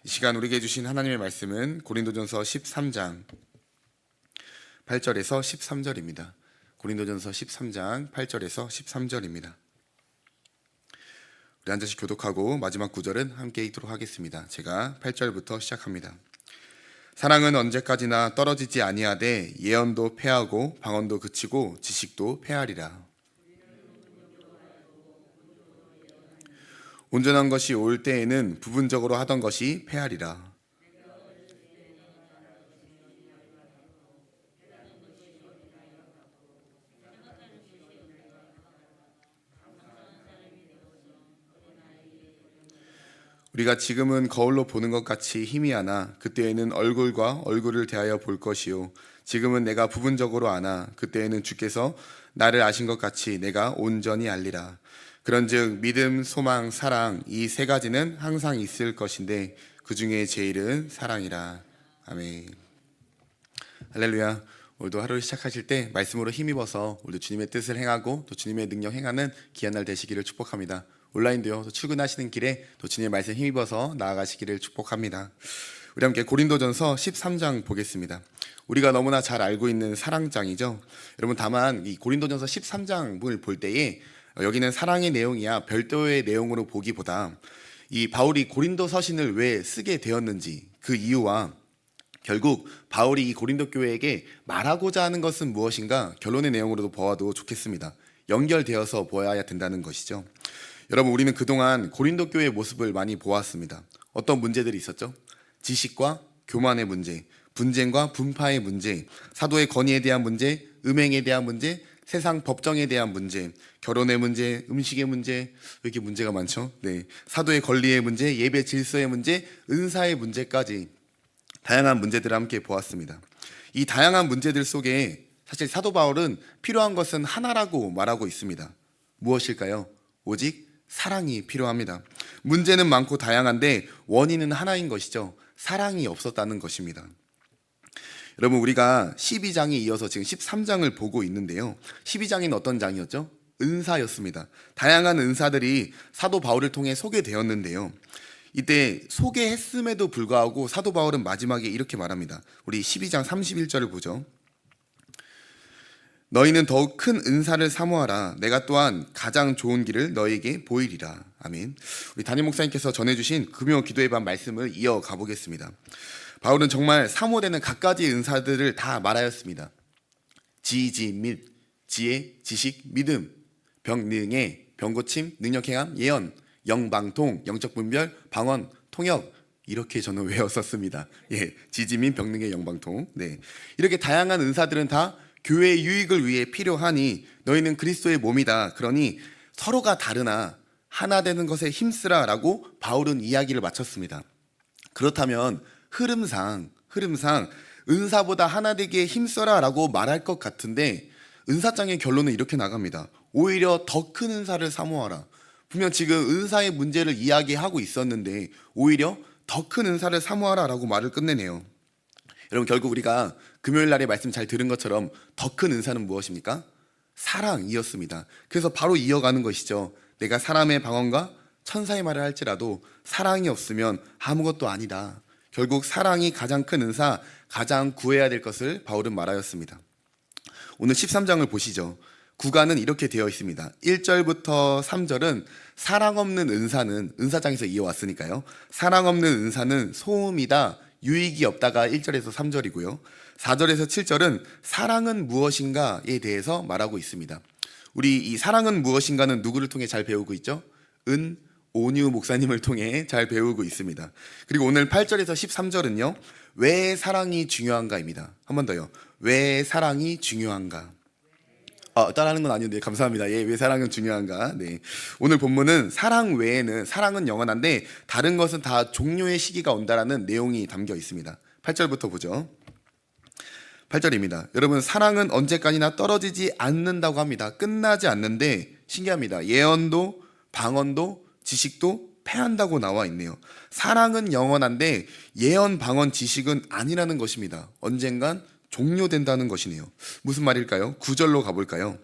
이 시간 우리에게 주신 하나님의 말씀은 고린도전서 13장 8절에서 13절입니다. 고린도전서 13장 8절에서 13절입니다. 우리 한 절씩 교독하고 마지막 구절은 함께 읽도록 하겠습니다. 제가 8절부터 시작합니다. 사랑은 언제까지나 떨어지지 아니하되 예언도 패하고 방언도 그치고 지식도 패하리라. 온전한 것이 올 때에는 부분적으로 하던 것이 패하리라. 우리가 지금은 거울로 보는 것 같이 희미하나 그때에는 얼굴과 얼굴을 대하여 볼 것이요 지금은 내가 부분적으로 아나 그때에는 주께서 나를 아신 것 같이 내가 온전히 알리라. 그런즉 믿음, 소망, 사랑 이 세 가지는 항상 있을 것인데 그 중에 제일은 사랑이라. 아멘. 할렐루야. 오늘도 하루를 시작하실 때 말씀으로 힘입어서 오늘도 주님의 뜻을 행하고 또 주님의 능력 행하는 귀한 날 되시기를 축복합니다. 온라인도요. 또 출근하시는 길에 또 주님의 말씀 힘입어서 나아가시기를 축복합니다. 우리 함께 고린도전서 13장 보겠습니다. 우리가 너무나 잘 알고 있는 사랑장이죠. 여러분 다만 이 고린도전서 13장을 볼 때에 여기는 사랑의 내용이야 별도의 내용으로 보기보다 이 바울이 고린도 서신을 왜 쓰게 되었는지 그 이유와 결국 바울이 이 고린도 교회에게 말하고자 하는 것은 무엇인가 결론의 내용으로도 보아도 좋겠습니다. 연결되어서 보아야 된다는 것이죠. 여러분 우리는 그동안 고린도 교회의 모습을 많이 보았습니다. 어떤 문제들이 있었죠? 지식과 교만의 문제, 분쟁과 분파의 문제, 사도의 건의에 대한 문제, 음행에 대한 문제, 세상 법정에 대한 문제, 결혼의 문제, 음식의 문제, 왜 이렇게 문제가 많죠? 네, 사도의 권리의 문제, 예배 질서의 문제, 은사의 문제까지 다양한 문제들을 함께 보았습니다. 이 다양한 문제들 속에 사실 사도 바울은 필요한 것은 하나라고 말하고 있습니다. 무엇일까요? 오직 사랑이 필요합니다. 문제는 많고 다양한데 원인은 하나인 것이죠. 사랑이 없었다는 것입니다. 여러분 우리가 12장에 이어서 지금 13장을 보고 있는데요. 12장에는 어떤 장이었죠? 은사였습니다. 다양한 은사들이 사도 바울을 통해 소개되었는데요. 이때 소개했음에도 불구하고 사도 바울은 마지막에 이렇게 말합니다. 우리 12장 31절을 보죠. 너희는 더욱 큰 은사를 사모하라. 내가 또한 가장 좋은 길을 너희에게 보이리라. 아멘. 우리 담임 목사님께서 전해주신 금요 기도의 밤 말씀을 이어가 보겠습니다. 바울은 정말 사모되는 갖가지 은사들을 다 말하였습니다. 지지 및 지혜, 지식, 믿음, 병능해, 병고침, 능력행함, 예언, 영방통, 영적 분별, 방언, 통역 이렇게 저는 외웠었습니다. 예, 지지 및 병능해, 영방통. 네, 이렇게 다양한 은사들은 다 교회의 유익을 위해 필요하니 너희는 그리스도의 몸이다. 그러니 서로가 다르나 하나 되는 것에 힘쓰라라고 바울은 이야기를 마쳤습니다. 그렇다면 흐름상 은사보다 하나 되기에 힘써라라고 말할 것 같은데 은사장의 결론은 이렇게 나갑니다. 오히려 더 큰 은사를 사모하라. 분명 지금 은사의 문제를 이야기하고 있었는데 오히려 더 큰 은사를 사모하라라고 말을 끝내네요. 여러분 결국 우리가 금요일 날의 말씀 잘 들은 것처럼 더 큰 은사는 무엇입니까? 사랑이었습니다. 그래서 바로 이어가는 것이죠. 내가 사람의 방언과 천사의 말을 할지라도 사랑이 없으면 아무것도 아니다. 결국 사랑이 가장 큰 은사, 가장 구해야 될 것을 바울은 말하였습니다. 오늘 13장을 보시죠. 구간은 이렇게 되어 있습니다. 1절부터 3절은 사랑 없는 은사는, 은사장에서 이어왔으니까요. 사랑 없는 은사는 소음이다, 유익이 없다가 1절에서 3절이고요. 4절에서 7절은 사랑은 무엇인가에 대해서 말하고 있습니다. 우리 이 사랑은 무엇인가는 누구를 통해 잘 배우고 있죠? 온유 목사님을 통해 잘 배우고 있습니다. 그리고 오늘 8절에서 13절은요. 왜 사랑이 중요한가입니다. 한 번 더요. 왜 사랑이 중요한가? 따라하는 건 아닌데 감사합니다. 예, 왜 사랑은 중요한가? 네. 오늘 본문은 사랑 외에는 사랑은 영원한데 다른 것은 다 종료의 시기가 온다라는 내용이 담겨 있습니다. 8절부터 보죠. 8절입니다. 여러분 사랑은 언제까지나 떨어지지 않는다고 합니다. 끝나지 않는데 신기합니다. 예언도 방언도 지식도 패한다고 나와 있네요. 사랑은 영원한데 예언, 방언, 지식은 아니라는 것입니다. 언젠간 종료된다는 것이네요. 무슨 말일까요? 9절로 가볼까요?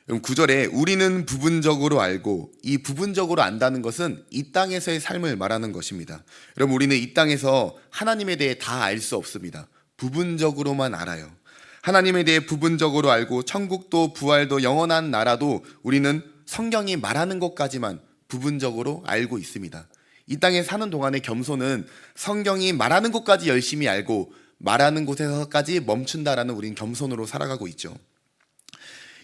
그럼 9절에 우리는 부분적으로 알고, 이 부분적으로 안다는 것은 이 땅에서의 삶을 말하는 것입니다. 여러분, 우리는 이 땅에서 하나님에 대해 다 알 수 없습니다. 부분적으로만 알아요. 하나님에 대해 부분적으로 알고 천국도 부활도 영원한 나라도 우리는 성경이 말하는 것까지만 부분적으로 알고 있습니다. 이 땅에 사는 동안의 겸손은 성경이 말하는 것까지 열심히 알고 말하는 곳에서까지 멈춘다라는 우린 겸손으로 살아가고 있죠.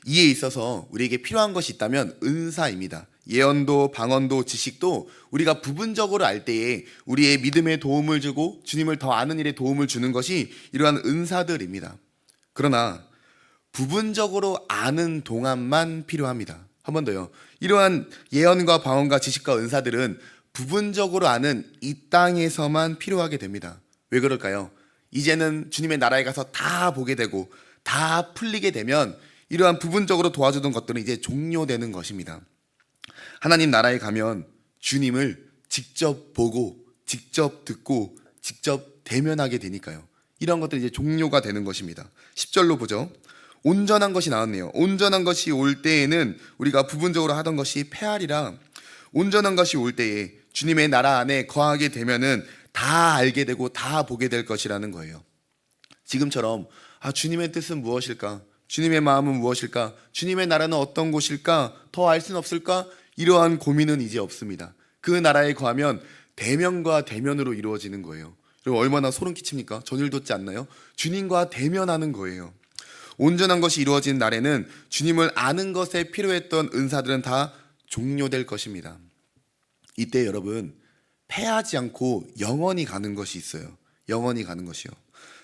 이에 있어서 우리에게 필요한 것이 있다면 은사입니다. 예언도 방언도 지식도 우리가 부분적으로 알 때에 우리의 믿음에 도움을 주고 주님을 더 아는 일에 도움을 주는 것이 이러한 은사들입니다. 그러나 부분적으로 아는 동안만 필요합니다. 한 번 더요. 이러한 예언과 방언과 지식과 은사들은 부분적으로 아는 이 땅에서만 필요하게 됩니다. 왜 그럴까요? 이제는 주님의 나라에 가서 다 보게 되고 다 풀리게 되면 이러한 부분적으로 도와주던 것들은 이제 종료되는 것입니다. 하나님 나라에 가면 주님을 직접 보고 직접 듣고 직접 대면하게 되니까요. 이런 것들이 이제 종료가 되는 것입니다. 10절로 보죠. 온전한 것이 나왔네요. 온전한 것이 올 때에는 우리가 부분적으로 하던 것이 패하리라. 온전한 것이 올 때에 주님의 나라 안에 거하게 되면은 다 알게 되고 다 보게 될 것이라는 거예요. 지금처럼 주님의 뜻은 무엇일까? 주님의 마음은 무엇일까? 주님의 나라는 어떤 곳일까? 더 알 수는 없을까? 이러한 고민은 이제 없습니다. 그 나라에 거하면 대면과 대면으로 이루어지는 거예요. 그리고 얼마나 소름 끼칩니까? 전율 돋지 않나요? 주님과 대면하는 거예요. 온전한 것이 이루어진 날에는 주님을 아는 것에 필요했던 은사들은 다 종료될 것입니다. 이때 여러분, 패하지 않고 영원히 가는 것이 있어요. 영원히 가는 것이요.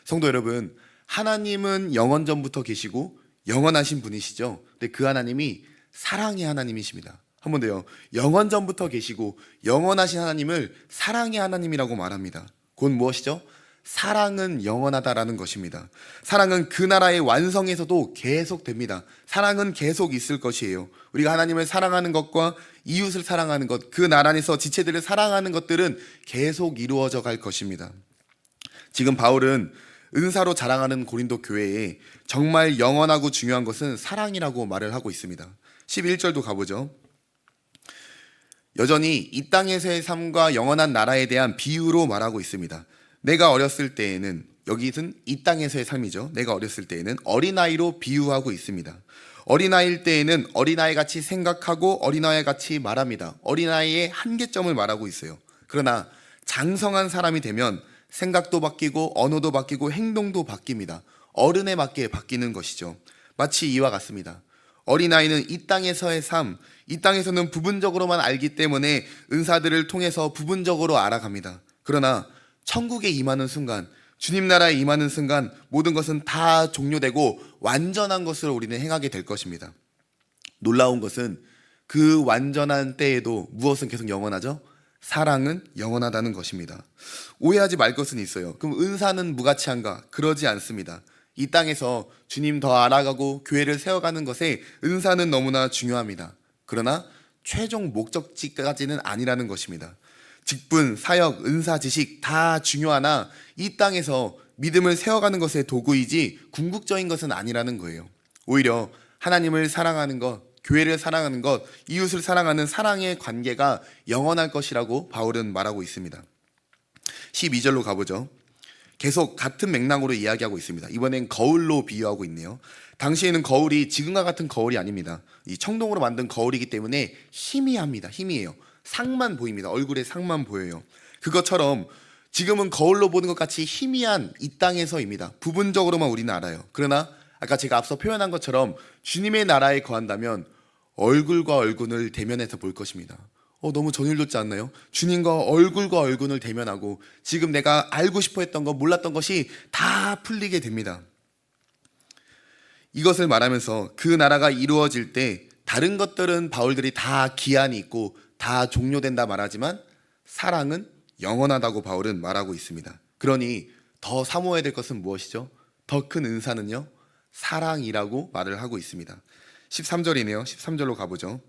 성도 여러분, 하나님은 영원전부터 계시고 영원하신 분이시죠. 근데 그 하나님이 사랑의 하나님이십니다. 한 번 더요. 영원전부터 계시고 영원하신 하나님을 사랑의 하나님이라고 말합니다. 곧 무엇이죠? 사랑은 영원하다라는 것입니다. 사랑은 그 나라의 완성에서도 계속됩니다. 사랑은 계속 있을 것이에요. 우리가 하나님을 사랑하는 것과 이웃을 사랑하는 것, 그 나라 안에서 지체들을 사랑하는 것들은 계속 이루어져 갈 것입니다. 지금 바울은 은사로 자랑하는 고린도 교회에 정말 영원하고 중요한 것은 사랑이라고 말을 하고 있습니다. 11절도 가보죠. 여전히 이 땅에서의 삶과 영원한 나라에 대한 비유로 말하고 있습니다. 내가 어렸을 때에는, 여기는 이 땅에서의 삶이죠. 내가 어렸을 때에는 어린아이로 비유하고 있습니다. 어린아이일 때에는 어린아이 같이 생각하고 어린아이 같이 말합니다. 어린아이의 한계점을 말하고 있어요. 그러나 장성한 사람이 되면 생각도 바뀌고 언어도 바뀌고 행동도 바뀝니다. 어른에 맞게 바뀌는 것이죠. 마치 이와 같습니다. 어린아이는 이 땅에서의 삶, 이 땅에서는 부분적으로만 알기 때문에 은사들을 통해서 부분적으로 알아갑니다. 그러나 천국에 임하는 순간, 주님 나라에 임하는 순간 모든 것은 다 종료되고 완전한 것으로 우리는 행하게 될 것입니다. 놀라운 것은 그 완전한 때에도 무엇은 계속 영원하죠? 사랑은 영원하다는 것입니다. 오해하지 말 것은 있어요. 그럼 은사는 무가치한가? 그러지 않습니다. 이 땅에서 주님 더 알아가고 교회를 세워가는 것에 은사는 너무나 중요합니다. 그러나 최종 목적지까지는 아니라는 것입니다. 직분, 사역, 은사, 지식 다 중요하나 이 땅에서 믿음을 세워가는 것의 도구이지 궁극적인 것은 아니라는 거예요. 오히려 하나님을 사랑하는 것, 교회를 사랑하는 것, 이웃을 사랑하는 사랑의 관계가 영원할 것이라고 바울은 말하고 있습니다. 12절로 가보죠. 계속 같은 맥락으로 이야기하고 있습니다. 이번엔 거울로 비유하고 있네요. 당시에는 거울이 지금과 같은 거울이 아닙니다. 이 청동으로 만든 거울이기 때문에 희미합니다. 희미해요. 상만 보입니다. 얼굴에 상만 보여요. 그것처럼 지금은 거울로 보는 것 같이 희미한 이 땅에서입니다. 부분적으로만 우리는 알아요. 그러나 아까 제가 앞서 표현한 것처럼 주님의 나라에 거한다면 얼굴과 얼굴을 대면해서 볼 것입니다. 너무 전율 돋지 않나요? 주님과 얼굴과 얼굴을 대면하고 지금 내가 알고 싶어 했던 것, 몰랐던 것이 다 풀리게 됩니다. 이것을 말하면서 그 나라가 이루어질 때 다른 것들은 바울들이 다 기한이 있고 다 종료된다 말하지만 사랑은 영원하다고 바울은 말하고 있습니다. 그러니 더 사모해야 될 것은 무엇이죠? 더 큰 은사는요? 사랑이라고 말을 하고 있습니다. 13절이네요. 13절로 가보죠.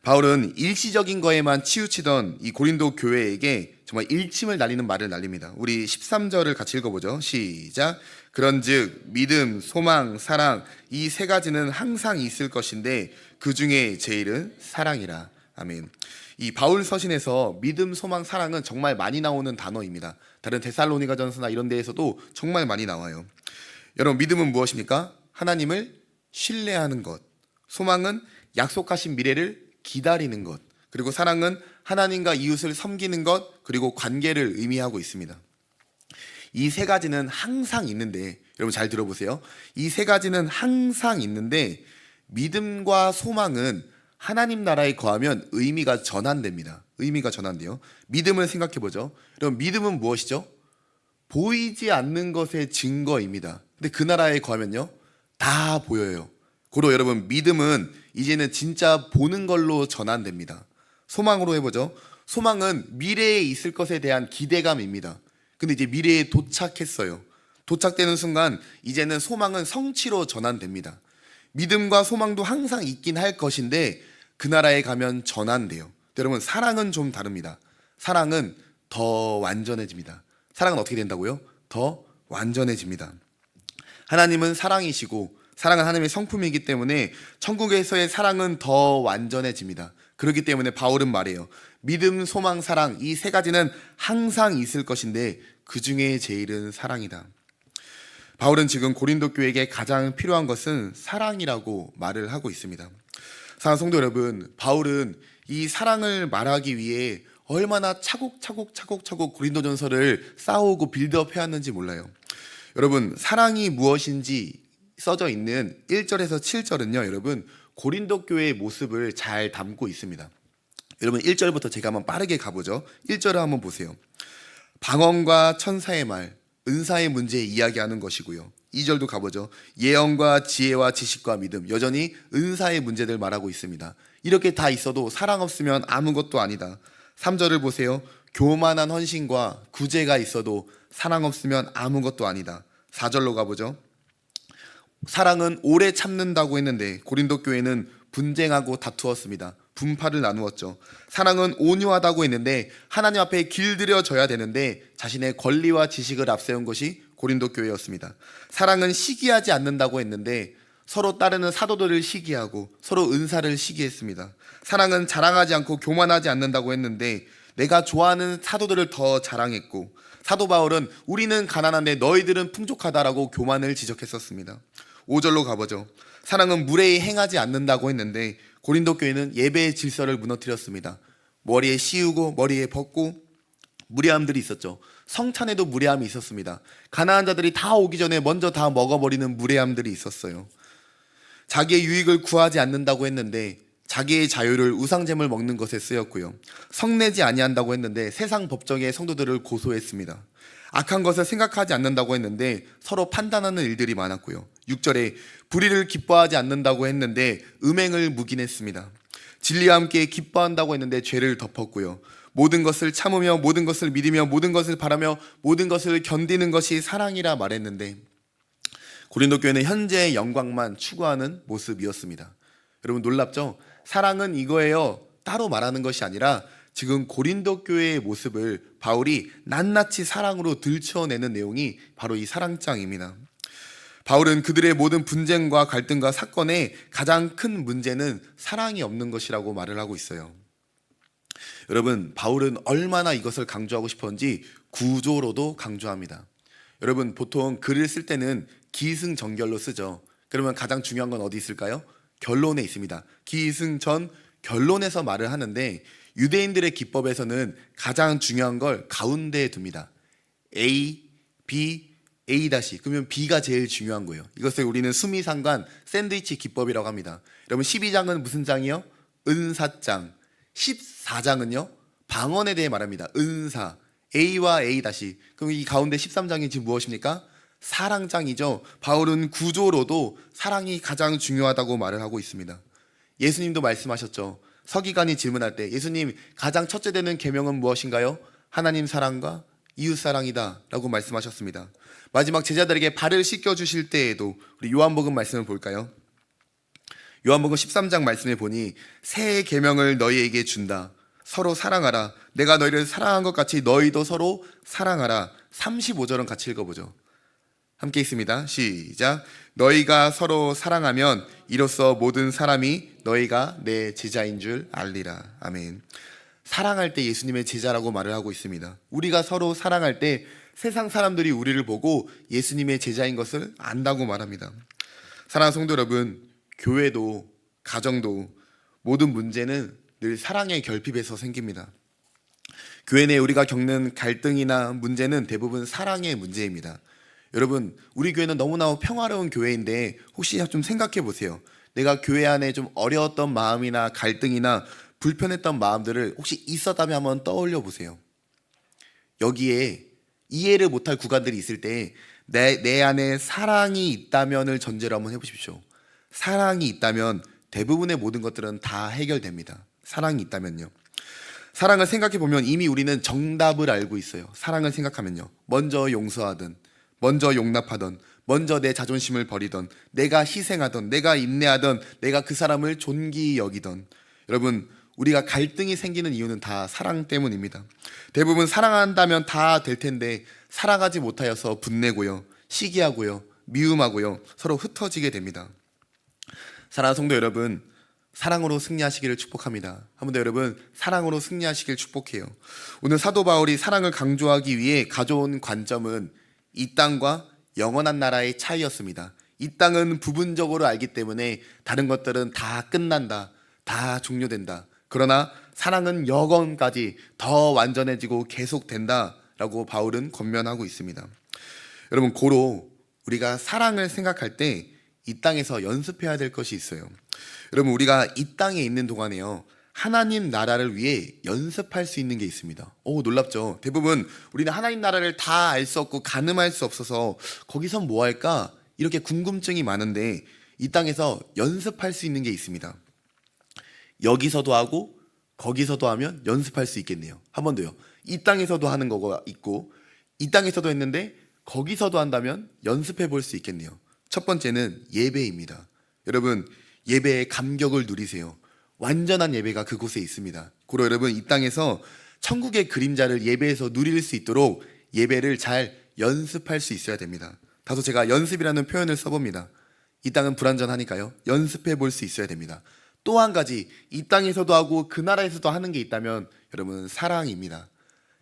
바울은 일시적인 거에만 치우치던 이 고린도 교회에게 정말 일침을 날리는 말을 날립니다. 우리 13절을 같이 읽어보죠. 시작. 그런즉 믿음, 소망, 사랑 이 세 가지는 항상 있을 것인데 그 중에 제일은 사랑이라. 아멘. 이 바울 서신에서 믿음, 소망, 사랑은 정말 많이 나오는 단어입니다. 다른 데살로니가전서나 이런 데에서도 정말 많이 나와요. 여러분, 믿음은 무엇입니까? 하나님을 신뢰하는 것. 소망은 약속하신 미래를 기다리는 것. 그리고 사랑은 하나님과 이웃을 섬기는 것, 그리고 관계를 의미하고 있습니다. 이 세 가지는 항상 있는데, 여러분 잘 들어보세요. 이 세 가지는 항상 있는데 믿음과 소망은 하나님 나라에 거하면 의미가 전환됩니다. 의미가 전환돼요. 믿음을 생각해보죠. 여러분, 믿음은 무엇이죠? 보이지 않는 것의 증거입니다. 근데 그 나라에 거하면요, 다 보여요. 고로 여러분, 믿음은 이제는 진짜 보는 걸로 전환됩니다. 소망으로 해보죠. 소망은 미래에 있을 것에 대한 기대감입니다. 근데 이제 미래에 도착했어요. 도착되는 순간 이제는 소망은 성취로 전환됩니다. 믿음과 소망도 항상 있긴 할 것인데 그 나라에 가면 전환돼요. 여러분, 사랑은 좀 다릅니다. 사랑은 더 완전해집니다. 사랑은 어떻게 된다고요? 더 완전해집니다. 하나님은 사랑이시고 사랑은 하나님의 성품이기 때문에 천국에서의 사랑은 더 완전해집니다. 그렇기 때문에 바울은 말해요. 믿음, 소망, 사랑 이 세 가지는 항상 있을 것인데 그 중에 제일은 사랑이다. 바울은 지금 고린도 교회에게 가장 필요한 것은 사랑이라고 말을 하고 있습니다. 사랑하는 성도 여러분, 바울은 이 사랑을 말하기 위해 얼마나 차곡차곡 고린도전서를 쌓아오고 빌드업 해왔는지 몰라요. 여러분, 사랑이 무엇인지 써져 있는 1절에서 7절은요, 여러분 고린도 교회의 모습을 잘 담고 있습니다. 여러분, 1절부터 제가 한번 빠르게 가보죠. 1절을 한번 보세요. 방언과 천사의 말, 은사의 문제 이야기하는 것이고요. 2절도 가보죠. 예언과 지혜와 지식과 믿음, 여전히 은사의 문제들 말하고 있습니다. 이렇게 다 있어도 사랑 없으면 아무것도 아니다. 3절을 보세요. 교만한 헌신과 구제가 있어도 사랑 없으면 아무것도 아니다. 4절로 가보죠. 사랑은 오래 참는다고 했는데 고린도 교회는 분쟁하고 다투었습니다. 분파를 나누었죠. 사랑은 온유하다고 했는데 하나님 앞에 길들여져야 되는데 자신의 권리와 지식을 앞세운 것이 고린도 교회였습니다. 사랑은 시기하지 않는다고 했는데 서로 따르는 사도들을 시기하고 서로 은사를 시기했습니다. 사랑은 자랑하지 않고 교만하지 않는다고 했는데 내가 좋아하는 사도들을 더 자랑했고, 사도 바울은 우리는 가난한데 너희들은 풍족하다라고 교만을 지적했었습니다. 5절로 가보죠. 사랑은 무례히 행하지 않는다고 했는데 고린도 교회는 예배의 질서를 무너뜨렸습니다. 머리에 씌우고 머리에 벗고 무례함들이 있었죠. 성찬에도 무례함이 있었습니다. 가난한 자들이 다 오기 전에 먼저 다 먹어버리는 무례함들이 있었어요. 자기의 유익을 구하지 않는다고 했는데 자기의 자유를 우상잼을 먹는 것에 쓰였고요. 성내지 아니한다고 했는데 세상 법정에 성도들을 고소했습니다. 악한 것을 생각하지 않는다고 했는데 서로 판단하는 일들이 많았고요. 6절에 불의를 기뻐하지 않는다고 했는데 음행을 묵인했습니다. 진리와 함께 기뻐한다고 했는데 죄를 덮었고요. 모든 것을 참으며 모든 것을 믿으며 모든 것을 바라며 모든 것을 견디는 것이 사랑이라 말했는데 고린도 교회는 현재의 영광만 추구하는 모습이었습니다. 여러분, 놀랍죠? 사랑은 이거예요. 따로 말하는 것이 아니라 지금 고린도 교회의 모습을 바울이 낱낱이 사랑으로 들춰내는 내용이 바로 이 사랑장입니다. 바울은 그들의 모든 분쟁과 갈등과 사건의 가장 큰 문제는 사랑이 없는 것이라고 말을 하고 있어요. 여러분, 바울은 얼마나 이것을 강조하고 싶었는지 구조로도 강조합니다. 여러분, 보통 글을 쓸 때는 기승전결로 쓰죠. 그러면 가장 중요한 건 어디 있을까요? 결론에 있습니다. 기승전 결론에서 말을 하는데 유대인들의 기법에서는 가장 중요한 걸 가운데에 둡니다. A, B, A 다시, 그러면 B가 제일 중요한 거예요. 이것을 우리는 수미상관 샌드위치 기법이라고 합니다. 여러분, 12장은 무슨 장이요? 은사장. 14장은요 방언에 대해 말합니다. 은사, A와 A 다시. 그럼 이 가운데 13장이 지금 무엇입니까? 사랑장이죠. 바울은 구조로도 사랑이 가장 중요하다고 말을 하고 있습니다. 예수님도 말씀하셨죠. 서기관이 질문할 때 예수님, 가장 첫째 되는 계명은 무엇인가요? 하나님 사랑과 이웃 사랑이다 라고 말씀하셨습니다. 마지막 제자들에게 발을 씻겨주실 때에도 우리 요한복음 말씀을 볼까요? 요한복음 13장 말씀에 보니 새 계명을 너희에게 준다. 서로 사랑하라. 내가 너희를 사랑한 것 같이 너희도 서로 사랑하라. 35절은 같이 읽어보죠. 함께 있습니다. 시작. 너희가 서로 사랑하면 이로써 모든 사람이 너희가 내 제자인 줄 알리라. 아멘. 사랑할 때 예수님의 제자라고 말을 하고 있습니다. 우리가 서로 사랑할 때 세상 사람들이 우리를 보고 예수님의 제자인 것을 안다고 말합니다. 사랑하는 성도 여러분, 교회도 가정도 모든 문제는 늘 사랑의 결핍에서 생깁니다. 교회 내 우리가 겪는 갈등이나 문제는 대부분 사랑의 문제입니다. 여러분, 우리 교회는 너무나 평화로운 교회인데 혹시 좀 생각해 보세요. 내가 교회 안에 좀 어려웠던 마음이나 갈등이나 불편했던 마음들을 혹시 있었다면 한번 떠올려 보세요. 여기에 이해를 못할 구간들이 있을 때 내 안에 사랑이 있다면을 전제로 한번 해보십시오. 사랑이 있다면 대부분의 모든 것들은 다 해결됩니다. 사랑이 있다면요. 사랑을 생각해 보면 이미 우리는 정답을 알고 있어요. 사랑을 생각하면요. 먼저 용서하든, 먼저 용납하던, 먼저 내 자존심을 버리던, 내가 희생하던, 내가 인내하던, 내가 그 사람을 존귀히 여기던. 여러분, 우리가 갈등이 생기는 이유는 다 사랑 때문입니다. 대부분 사랑한다면 다 될 텐데 사랑하지 못하여서 분내고요, 시기하고요, 미움하고요, 서로 흩어지게 됩니다. 사랑하는 성도 여러분, 사랑으로 승리하시기를 축복합니다. 한 번 더 여러분, 사랑으로 승리하시길 축복해요. 오늘 사도 바울이 사랑을 강조하기 위해 가져온 관점은 이 땅과 영원한 나라의 차이였습니다. 이 땅은 부분적으로 알기 때문에 다른 것들은 다 끝난다, 다 종료된다. 그러나 사랑은 영원까지 더 완전해지고 계속된다라고 바울은 권면하고 있습니다. 여러분, 고로 우리가 사랑을 생각할 때 이 땅에서 연습해야 될 것이 있어요. 여러분, 우리가 이 땅에 있는 동안에요, 하나님 나라를 위해 연습할 수 있는 게 있습니다. 놀랍죠? 대부분 우리는 하나님 나라를 다 알 수 없고 가늠할 수 없어서 거기선 뭐 할까? 이렇게 궁금증이 많은데 이 땅에서 연습할 수 있는 게 있습니다. 여기서도 하고 거기서도 하면 연습할 수 있겠네요. 한 번 더요. 이 땅에서도 하는 거가 있고 이 땅에서도 했는데 거기서도 한다면 연습해 볼 수 있겠네요. 첫 번째는 예배입니다. 여러분, 예배의 감격을 누리세요. 완전한 예배가 그곳에 있습니다. 고로 여러분, 이 땅에서 천국의 그림자를 예배에서 누릴 수 있도록 예배를 잘 연습할 수 있어야 됩니다. 다소 제가 연습이라는 표현을 써봅니다. 이 땅은 불완전하니까요, 연습해 볼 수 있어야 됩니다. 또 한 가지, 이 땅에서도 하고 그 나라에서도 하는 게 있다면 여러분, 사랑입니다.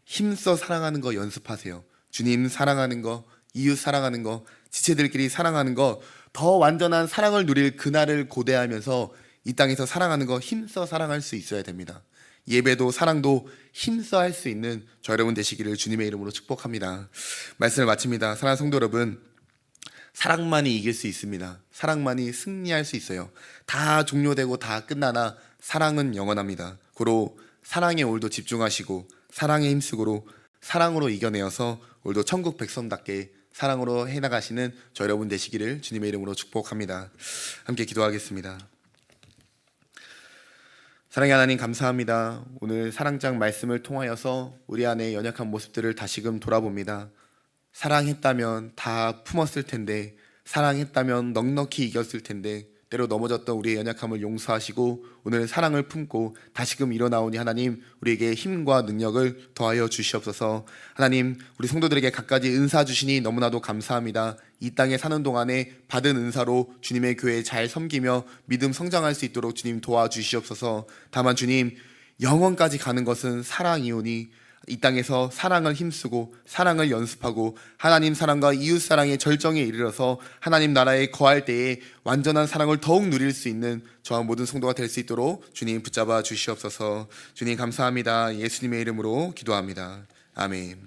힘써 사랑하는 거 연습하세요. 주님 사랑하는 거, 이웃 사랑하는 거, 지체들끼리 사랑하는 거, 더 완전한 사랑을 누릴 그날을 고대하면서 이 땅에서 사랑하는 거 힘써 사랑할 수 있어야 됩니다. 예배도 사랑도 힘써 할 수 있는 저 여러분 되시기를 주님의 이름으로 축복합니다. 말씀을 마칩니다. 사랑하는 성도 여러분, 사랑만이 이길 수 있습니다. 사랑만이 승리할 수 있어요. 다 종료되고 다 끝나나 사랑은 영원합니다. 고로 사랑에 오늘도 집중하시고 사랑에 힘쓰고 사랑으로 이겨내어서 오늘도 천국 백성답게 사랑으로 해나가시는 저 여러분 되시기를 주님의 이름으로 축복합니다. 함께 기도하겠습니다. 사랑의 하나님, 감사합니다. 오늘 사랑장 말씀을 통하여서 우리 안에 연약한 모습들을 다시금 돌아봅니다. 사랑했다면 다 품었을 텐데, 사랑했다면 넉넉히 이겼을 텐데, 때로 넘어졌던 우리의 연약함을 용서하시고 오늘 사랑을 품고 다시금 일어나오니 하나님, 우리에게 힘과 능력을 더하여 주시옵소서. 하나님, 우리 성도들에게 갖가지 은사 주시니 너무나도 감사합니다. 이 땅에 사는 동안에 받은 은사로 주님의 교회 잘 섬기며 믿음 성장할 수 있도록 주님 도와주시옵소서. 다만 주님, 영원까지 가는 것은 사랑이오니 이 땅에서 사랑을 힘쓰고 사랑을 연습하고 하나님 사랑과 이웃 사랑의 절정에 이르러서 하나님 나라에 거할 때에 완전한 사랑을 더욱 누릴 수 있는 저와 모든 성도가 될 수 있도록 주님 붙잡아 주시옵소서. 주님 감사합니다. 예수님의 이름으로 기도합니다. 아멘.